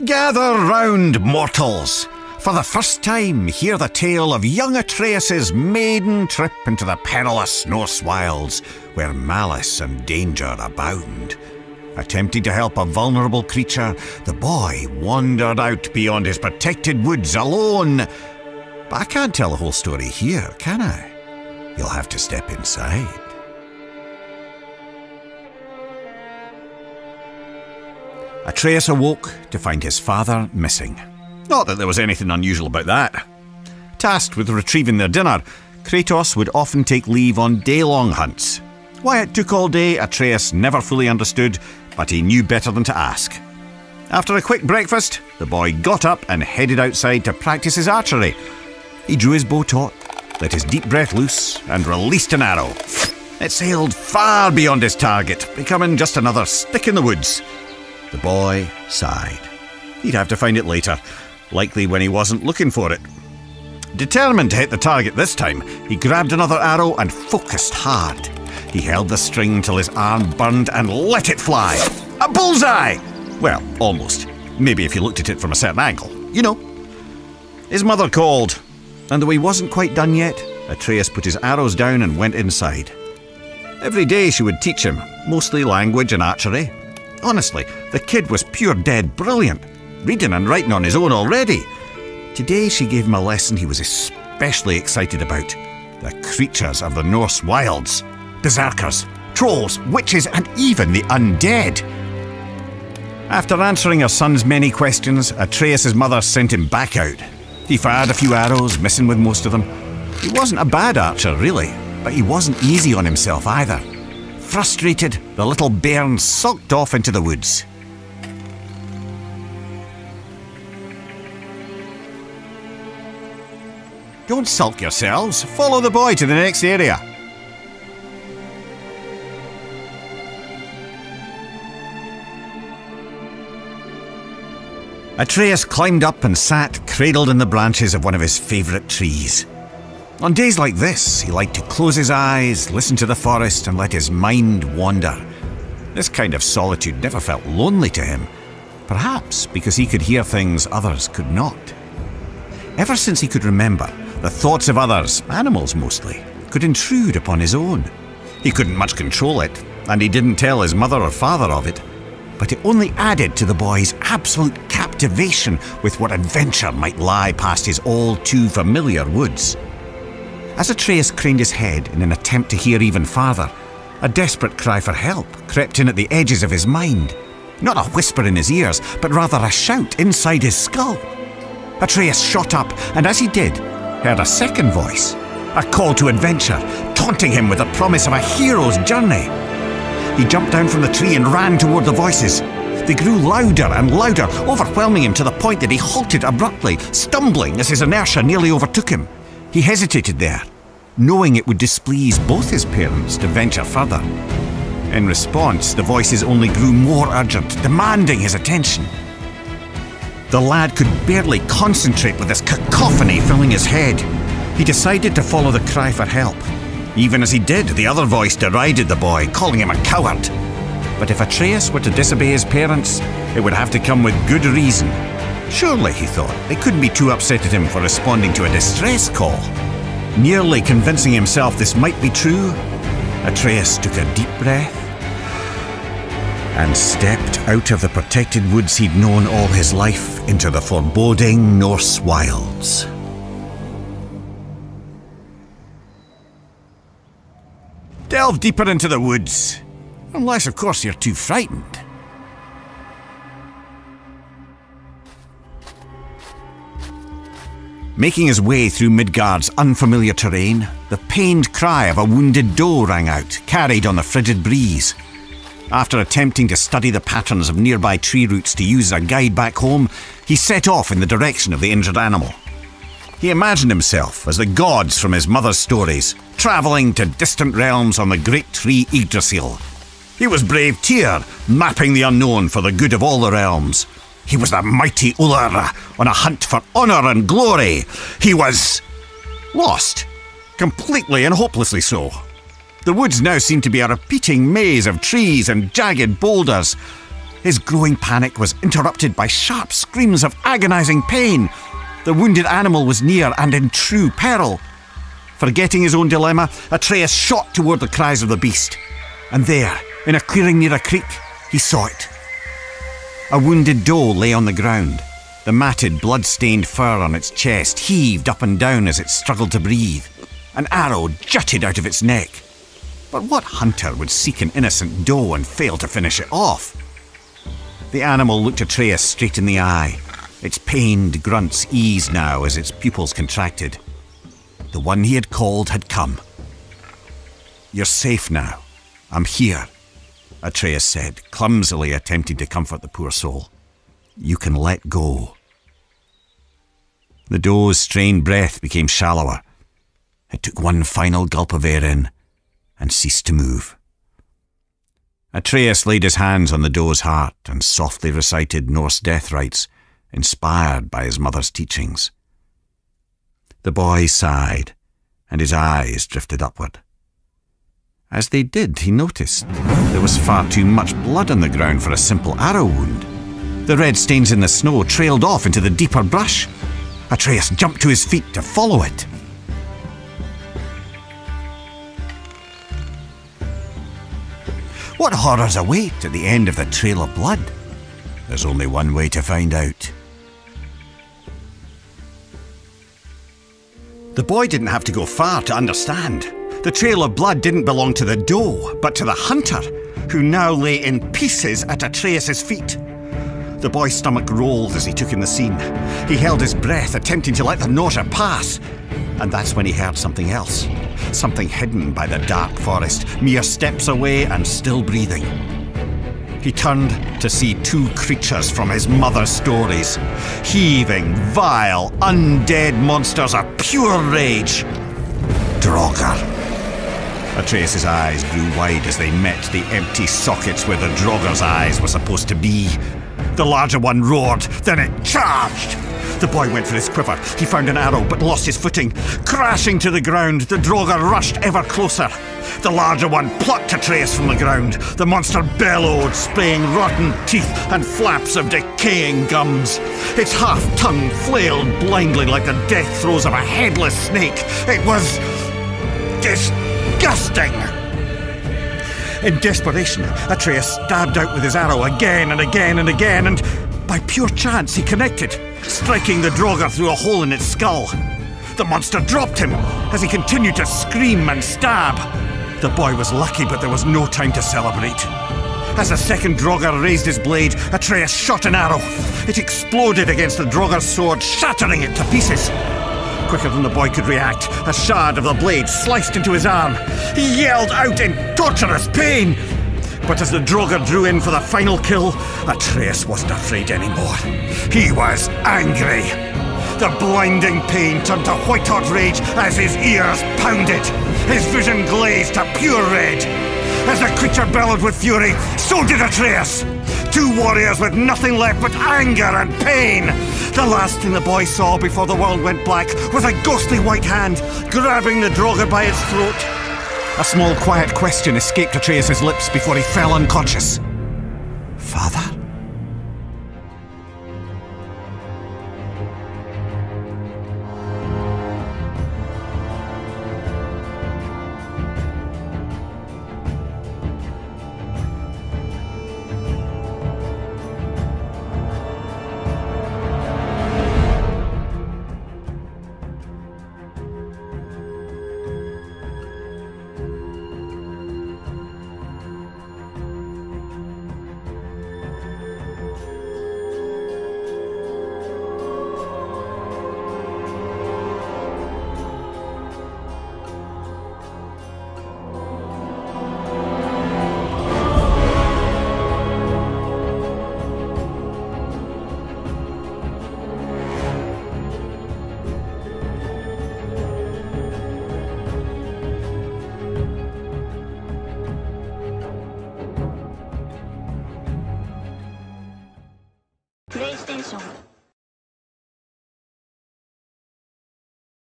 Gather round, mortals! For the first time, hear the tale of young Atreus' maiden trip into the perilous Norse wilds, where malice and danger abound. Attempting to help a vulnerable creature, the boy wandered out beyond his protected woods alone. But I can't tell the whole story here, can I? You'll have to step inside. Atreus awoke to find his father missing. Not that there was anything unusual about that. Tasked with retrieving their dinner, Kratos would often take leave on day-long hunts. Why it took all day, Atreus never fully understood, but he knew better than to ask. After a quick breakfast, the boy got up and headed outside to practice his archery. He drew his bow taut, let his deep breath loose, and released an arrow. It sailed far beyond his target, becoming just another stick in the woods. The boy sighed. He'd have to find it later, likely when he wasn't looking for it. Determined to hit the target this time, he grabbed another arrow and focused hard. He held the string till his arm burned and let it fly. A bullseye! Well, almost. Maybe if you looked at it from a certain angle. You know. His mother called, and though he wasn't quite done yet, Atreus put his arrows down and went inside. Every day she would teach him, mostly language and archery. Honestly, the kid was pure dead brilliant, reading and writing on his own already. Today she gave him a lesson he was especially excited about. The creatures of the Norse wilds. Berserkers, trolls, witches, and even the undead. After answering her son's many questions, Atreus' mother sent him back out. He fired a few arrows, missing with most of them. He wasn't a bad archer, really, but he wasn't easy on himself either. Frustrated, the little bairn sulked off into the woods. Don't sulk yourselves. Follow the boy to the next area. Atreus climbed up and sat cradled in the branches of one of his favourite trees. On days like this, he liked to close his eyes, listen to the forest, and let his mind wander. This kind of solitude never felt lonely to him, perhaps because he could hear things others could not. Ever since he could remember, the thoughts of others, animals mostly, could intrude upon his own. He couldn't much control it, and he didn't tell his mother or father of it, but it only added to the boy's absolute captivation with what adventure might lie past his all-too-familiar woods. As Atreus craned his head in an attempt to hear even farther, a desperate cry for help crept in at the edges of his mind. Not a whisper in his ears, but rather a shout inside his skull. Atreus shot up, and as he did, heard a second voice, a call to adventure, taunting him with the promise of a hero's journey. He jumped down from the tree and ran toward the voices. They grew louder and louder, overwhelming him to the point that he halted abruptly, stumbling as his inertia nearly overtook him. He hesitated there, knowing it would displease both his parents to venture further. In response, the voices only grew more urgent, demanding his attention. The lad could barely concentrate with this cacophony filling his head. He decided to follow the cry for help. Even as he did, the other voice derided the boy, calling him a coward. But if Atreus were to disobey his parents, it would have to come with good reason. Surely, he thought, they couldn't be too upset at him for responding to a distress call. Nearly convincing himself this might be true, Atreus took a deep breath and stepped out of the protected woods he'd known all his life into the foreboding Norse wilds. Delve deeper into the woods, unless, of course, you're too frightened. Making his way through Midgard's unfamiliar terrain, the pained cry of a wounded doe rang out, carried on the frigid breeze. After attempting to study the patterns of nearby tree roots to use as a guide back home, he set off in the direction of the injured animal. He imagined himself as the gods from his mother's stories, travelling to distant realms on the great tree Yggdrasil. He was brave Tyr, mapping the unknown for the good of all the realms. He was the mighty Ullr, on a hunt for honour and glory. He was lost, completely and hopelessly so. The woods now seemed to be a repeating maze of trees and jagged boulders. His growing panic was interrupted by sharp screams of agonizing pain. The wounded animal was near and in true peril. Forgetting his own dilemma, Atreus shot toward the cries of the beast. And there, in a clearing near a creek, he saw it. A wounded doe lay on the ground. The matted, blood-stained fur on its chest heaved up and down as it struggled to breathe. An arrow jutted out of its neck. But what hunter would seek an innocent doe and fail to finish it off? The animal looked Atreus straight in the eye. Its pained grunts eased now as its pupils contracted. The one he had called had come. "You're safe now. I'm here," Atreus said, clumsily attempting to comfort the poor soul. "You can let go." The doe's strained breath became shallower. It took one final gulp of air in and ceased to move. Atreus laid his hands on the doe's heart and softly recited Norse death rites, inspired by his mother's teachings. The boy sighed, and his eyes drifted upward. As they did, he noticed there was far too much blood on the ground for a simple arrow wound. The red stains in the snow trailed off into the deeper brush. Atreus jumped to his feet to follow it. What horrors await at the end of the trail of blood? There's only one way to find out. The boy didn't have to go far to understand. The trail of blood didn't belong to the doe, but to the hunter, who now lay in pieces at Atreus' feet. The boy's stomach rolled as he took in the scene. He held his breath, attempting to let the nausea pass. And that's when he heard something else. Something hidden by the dark forest, mere steps away and still breathing. He turned to see two creatures from his mother's stories. Heaving, vile, undead monsters of pure rage. Draugr. Atreus' eyes grew wide as they met the empty sockets where the Draugr's eyes were supposed to be. The larger one roared, then it charged. The boy went for his quiver. He found an arrow, but lost his footing. Crashing to the ground, the Draugr rushed ever closer. The larger one plucked Atreus from the ground. The monster bellowed, spraying rotten teeth and flaps of decaying gums. Its half-tongue flailed blindly like the death throes of a headless snake. It was disgusting. In desperation, Atreus stabbed out with his arrow again and again and again, and by pure chance he connected, striking the Draugr through a hole in its skull. The monster dropped him as he continued to scream and stab. The boy was lucky, but there was no time to celebrate. As the second Draugr raised his blade, Atreus shot an arrow. It exploded against the Draugr's sword, shattering it to pieces. Quicker than the boy could react, a shard of the blade sliced into his arm. He yelled out in torturous pain. But as the Draugr drew in for the final kill, Atreus wasn't afraid anymore. He was angry. The blinding pain turned to white-hot rage as his ears pounded. His vision glazed to pure red. As the creature bellowed with fury, so did Atreus. Two warriors with nothing left but anger and pain. The last thing the boy saw before the world went black was a ghostly white hand grabbing the Draugr by its throat. A small quiet question escaped Atreus' lips before he fell unconscious. "Father?"